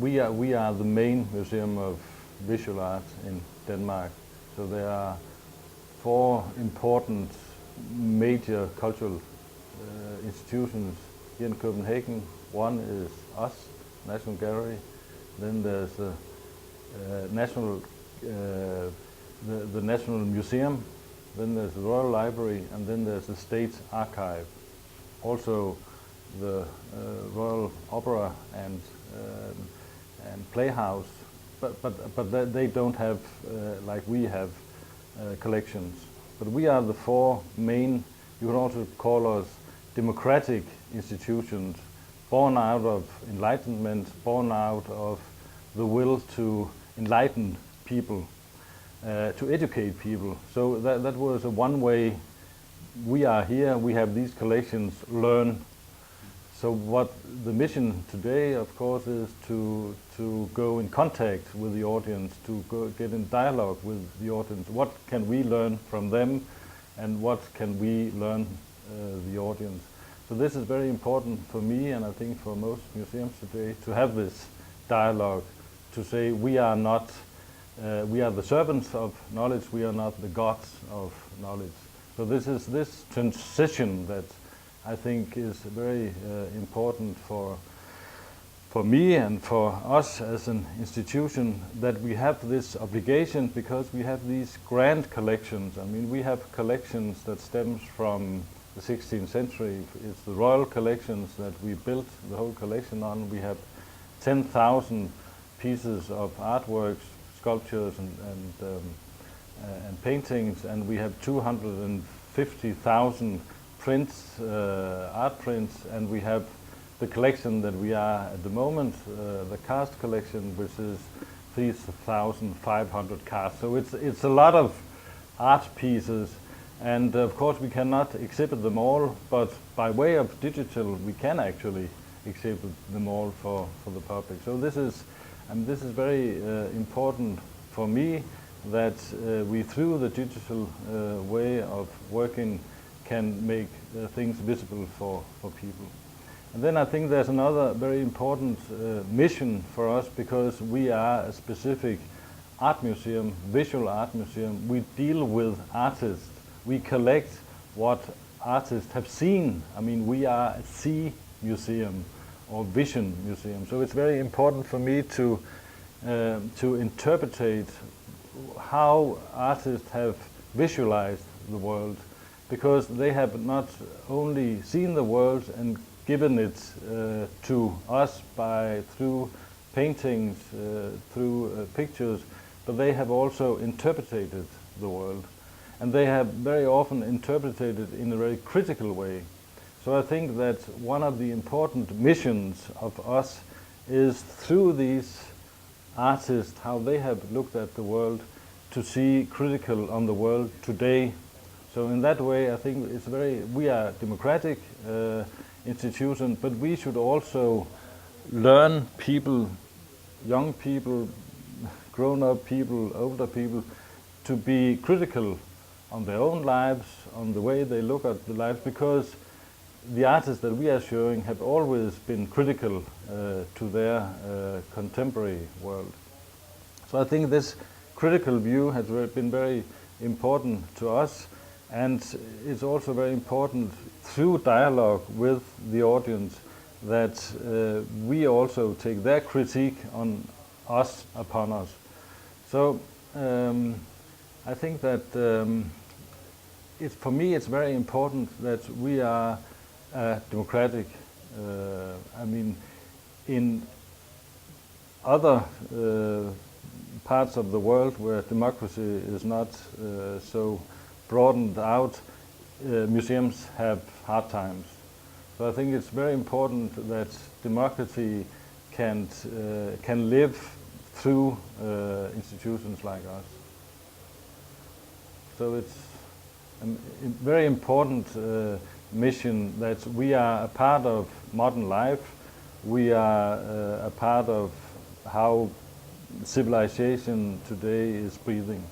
we are the main museum of visual art in Denmark. So there are 4 important major cultural institutions here in Copenhagen. One is us, National Gallery. Then there's the National Museum. Then there's the Royal Library, and then there's the State Archive. Also, the Royal Opera and Playhouse, but they don't have like we have collections. But we are the 4 main. You can also call us democratic institutions, born out of enlightenment, born out of the will to enlighten people, to educate people. So that was one way we are here. We have these collections, learn. So what the mission today, of course, is to go in contact with the audience, to get in dialogue with the audience. What can we learn from them, and what can we learn the audience? So this is very important for me, and I think for most museums today, to have this dialogue, to say we are not, we are the servants of knowledge, we are not the gods of knowledge. So this is this transition that I think is very important for me and for us as an institution, that we have this obligation because we have these grand collections. I mean, we have collections that stems from the 16th century. It's the royal collections that we built the whole collection on. We have 10,000 pieces of artworks, sculptures and paintings, and we have 250,000 prints, art prints, and we have the collection that we are at the moment, the cast collection, which is 3,500 casts. So it's a lot of art pieces, and of course we cannot exhibit them all, but by way of digital we can actually exhibit them all for the public. So this is very important for me, that we, through the digital way of working, can make things visible for people. And then I think there's another very important mission for us, because we are a specific art museum, visual art museum. We deal with artists. We collect what artists have seen. I mean, we are a see museum or vision museum. So it's very important for me to interpret how artists have visualized the world, because they have not only seen the world and given it to us through paintings, through pictures, but they have also interpreted the world. And they have very often interpreted it in a very critical way. So I think that one of the important missions of us is, through these artists, how they have looked at the world, to see critical on the world today. So in that way, I think we are a democratic institution, but we should also learn people, young people, grown-up people, older people, to be critical on their own lives, on the way they look at the lives, because the artists that we are showing have always been critical to their contemporary world. So I think this critical view has been very important to us, and it's also very important, through dialogue with the audience, that we also take their critique on us, upon us. So I think that for me it's very important that we are democratic. I mean, in other parts of the world where democracy is not so broadened out, museums have hard times. So I think it's very important that democracy can live through institutions like us. So it's a very important mission, that we are a part of modern life. We are a part of how civilization today is breathing.